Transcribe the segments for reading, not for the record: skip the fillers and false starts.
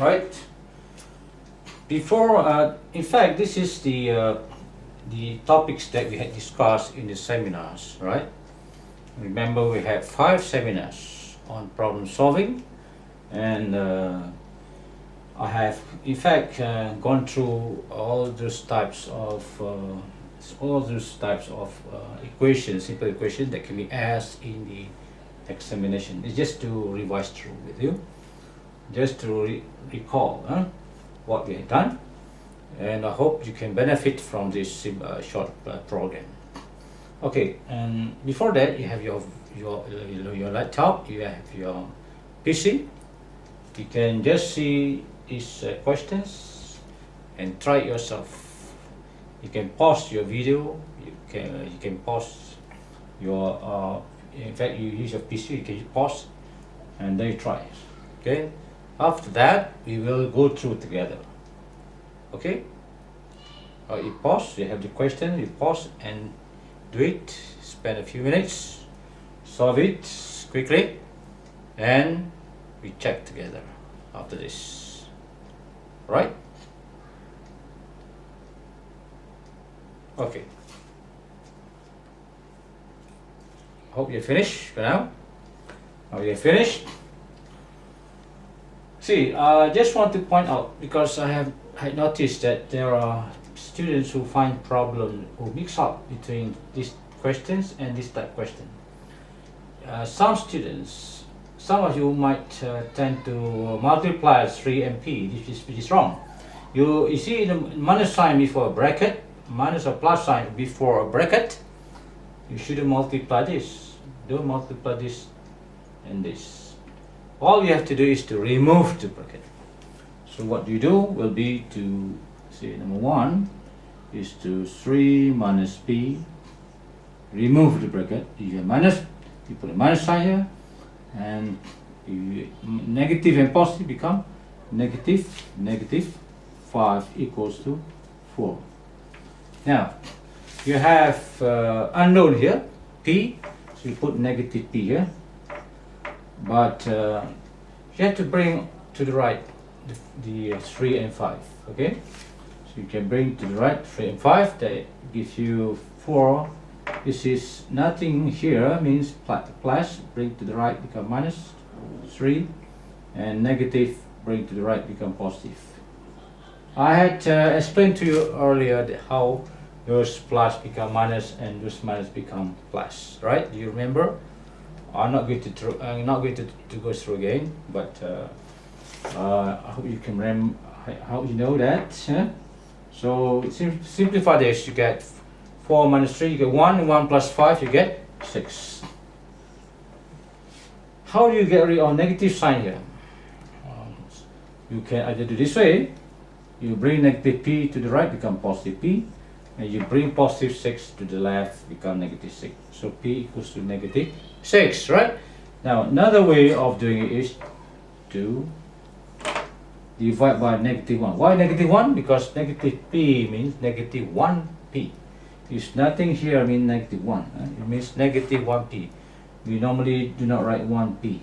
right? Before, in fact, this is the topics that we had discussed in the seminars, right? Remember, we had 5 seminars on problem solving, and I have, in fact, gone through all those types of equations, simple equations that can be asked in the examination. It's just to revise through with you, just to recall what we have done, and I hope you can benefit from this short program. Okay, and before that, you have your laptop, you have your PC. You can just see these questions and try it yourself. You can pause your video. You can pause your. In fact, you use your PC. You can pause and then you try it. Okay. After that, we will go through together. Okay. You pause. You have the question. You pause and do it. Spend a few minutes. Solve it quickly, and we check together after this. Right? Okay. Hope you're finished for now. Are you finished? See, I just want to point out, because I noticed that there are students who find problems, who mix up between these questions and this type question. Some students, some of you might tend to multiply 3 and p, which is wrong. You see the minus sign before a bracket, minus or plus sign before a bracket, you shouldn't multiply this. Don't multiply this and this. All you have to do is to remove the bracket. So what you do will be to, say, number 1 is to 3 minus p, remove the bracket. You have minus, you put a minus sign here, and negative and positive become negative 5 equals to 4. Now, you have unknown here, p, so you put negative p here, but you have to bring to the right the 3 and 5, okay? So you can bring to the right 3 and 5, that gives you 4. This is nothing here, means plus, bring to the right become minus 3, and negative, bring to the right become positive. I had explained to you earlier that how those plus become minus and those minus become plus, right? Do you remember? I'm not going to go through again, but I hope you can remember. How you know that? So simplify this. You get 4 minus 3. You get 1. And 1 plus 5. You get 6. How do you get rid of negative sign here? You can either do this way. You bring negative p to the right, become positive p, and you bring positive 6 to the left, become negative 6. So p equals to negative 6, right? Now another way of doing it is to divide by negative 1. Why negative 1? Because negative p means negative 1p. There's nothing here mean negative 1. It means negative 1p. We normally do not write 1p.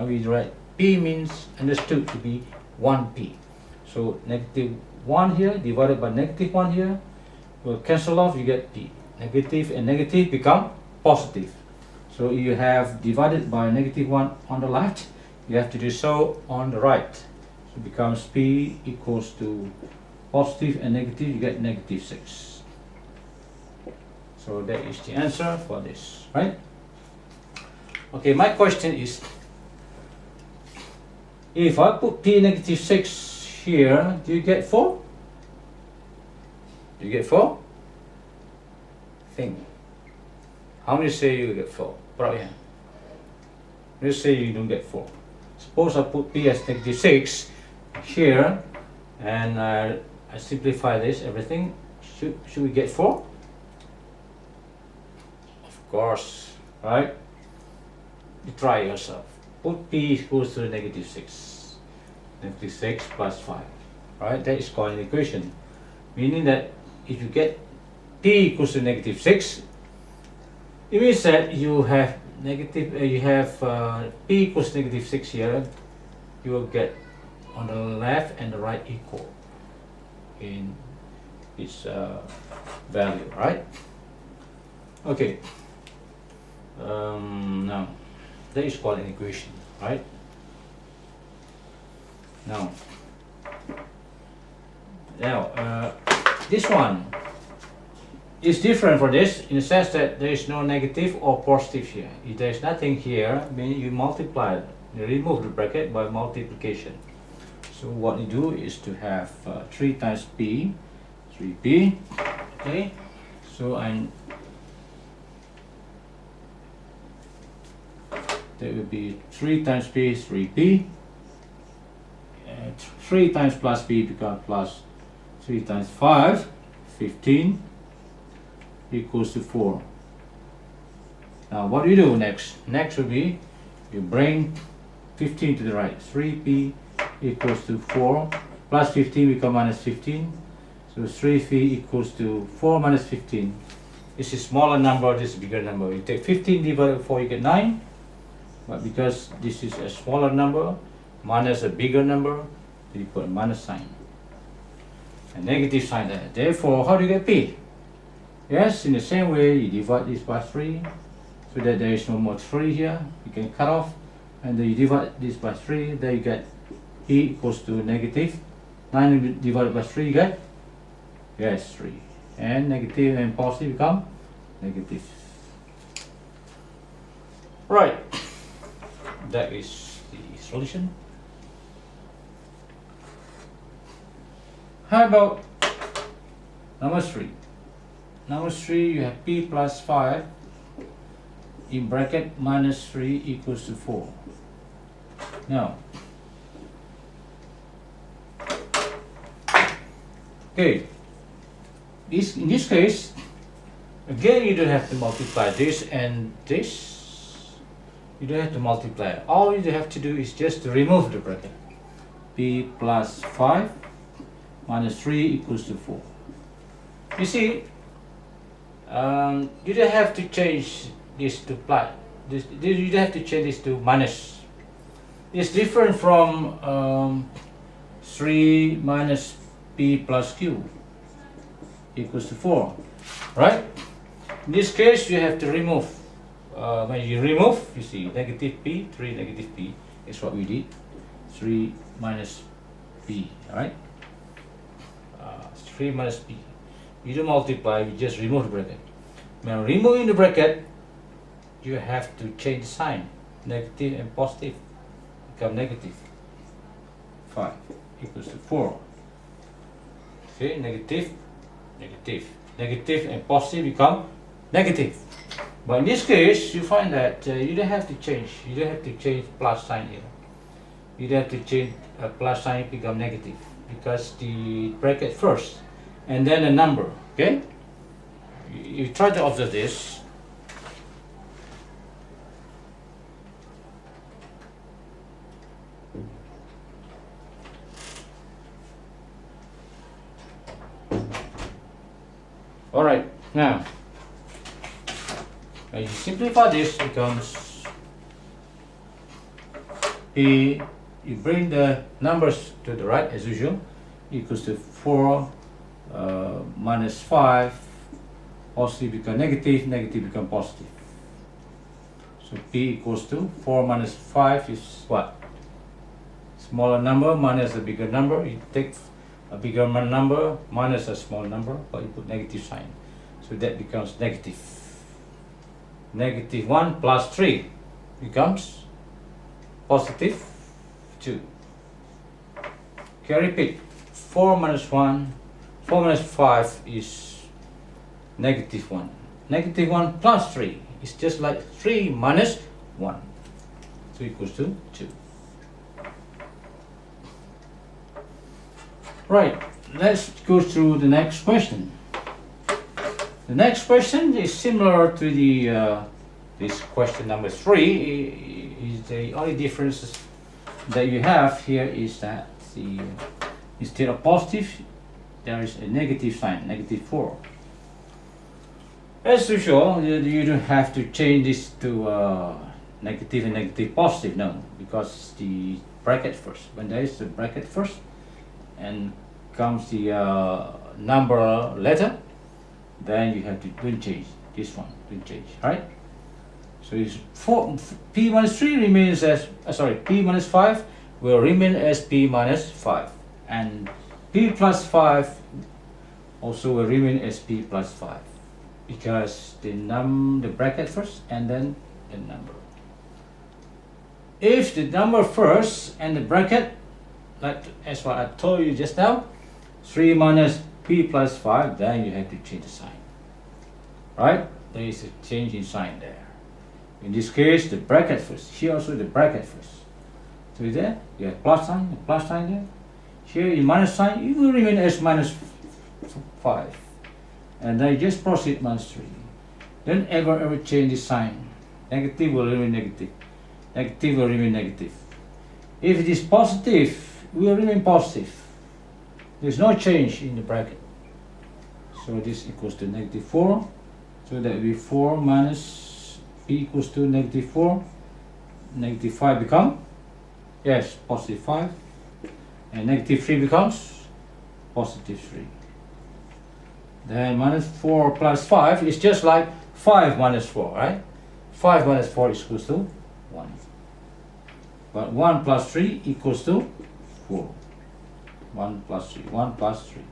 We write p means understood to be 1p. So negative 1 here divided by negative 1 here will cancel off, you get p. Negative and negative become positive. So you have divided by negative 1 on the left, you have to do so on the right. So it becomes p equals to positive and negative, you get negative 6. So that is the answer for this, right? Okay, my question is, if I put p negative 6 here, do you get 4? Do you get 4? Think. How many say you get 4? Put up your hand. Let's say you don't get 4. Suppose I put p as negative 6 here, and I simplify this, everything. Should we get 4? Of course, right? You try yourself. Put p equals to negative 6. Negative 6 plus 5. Right? That is called an equation. Meaning that if you get p equals to negative 6, it means that you have negative, p equals negative 6 here, you will get on the left and the right equal in its value, right? Okay. Now that is called an equation, right? Now this one is different for this in the sense that there is no negative or positive here. If there is nothing here, mean you multiply, you remove the bracket by multiplication. So what you do is to have 3 times p, 3p, okay? So that will be 3 times p, 3p, 3 times plus p becomes plus 3 times 5, 15, equals to 4. Now what do you do next? Next will be you bring 15 to the right. 3p equals to 4 plus 15 become minus 15. So 3p equals to 4 minus 15. This is smaller number, this is bigger number. You take 15 divided by 4, you get 9. But because this is a smaller number minus a bigger number, you put a minus sign. A negative sign there. Therefore, how do you get p? Yes, in the same way, you divide this by 3 so that there is no more 3 here. You can cut off, and then you divide this by 3, then you get e equals to negative 9 divided by 3, you get, yes, 3. And negative and positive become negative. Right, that is the solution. How about number 3? Number 3, you have p plus 5 in bracket minus 3 equals to 4. Now, okay, in this case, again you don't have to multiply this and this. You don't have to multiply. All you have to do is just to remove the bracket. P plus 5 minus 3 equals to 4. You see, you don't have to change this to plus. You don't have to change this to minus. It's different from 3 minus p plus q equals to 4, right? In this case, you have to remove. When you remove, you see negative p, 3 negative p is what we did. 3 minus p, right? 3 minus p. You don't multiply, you just remove the bracket. Now removing the bracket, you have to change sign. Negative and positive become negative. 5 equals to 4. Okay, negative, negative. Negative and positive become negative. But in this case, you find that you don't have to change. You don't have to change plus sign here. You don't have to change a plus sign become negative because the bracket first and then a number. Okay. You try to observe this. All right, now you simplify this, becomes p, you bring the numbers to the right as usual, equals to 4 minus 5, positive become negative, negative become positive. So p equals to 4 minus 5 is what? Smaller number minus a bigger number. You take a bigger number minus a small number, but you put negative sign. So that becomes negative. Negative 1 plus 3 becomes positive 2. Okay, repeat. 4 minus 1, 4 minus 5 is negative 1. Negative 1 plus 3 is just like 3 minus 1. So equals to 2. Right, let's go through the next question. The next question is similar to the this question number 3. Is the only difference that you have here is that the instead of positive, there is a negative sign, negative 4. As usual, you don't have to change this to negative and negative positive? No, because the bracket first. When there is the bracket first and comes the number letter, then you have to don't change this one, don't change, right? So it's p minus 3 remains as p minus 5 will remain as p minus 5, and p plus 5 also will remain as p plus 5, because the bracket first and then the number. If the number first and the bracket, like as what I told you just now, 3 minus p plus 5, then you have to change the sign, right? There is a change in sign there. In this case, the bracket first. Here also the bracket first. So there, you have plus sign there. Here in minus sign, it will remain as minus 5. And then you just proceed minus 3. Don't ever change the sign. Negative will remain negative. Negative will remain negative. If it is positive, it will remain positive. There's no change in the bracket. So this equals to negative 4. So that will be 4 minus p equals to negative 4. Negative 5 become, yes, positive 5. And negative 3 becomes positive 3. Then minus 4 plus 5 is just like 5 minus 4, right? 5 minus 4 is equals to 1. But 1 plus 3 equals to 4. 1 plus 3. 1 plus 3.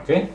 Okay?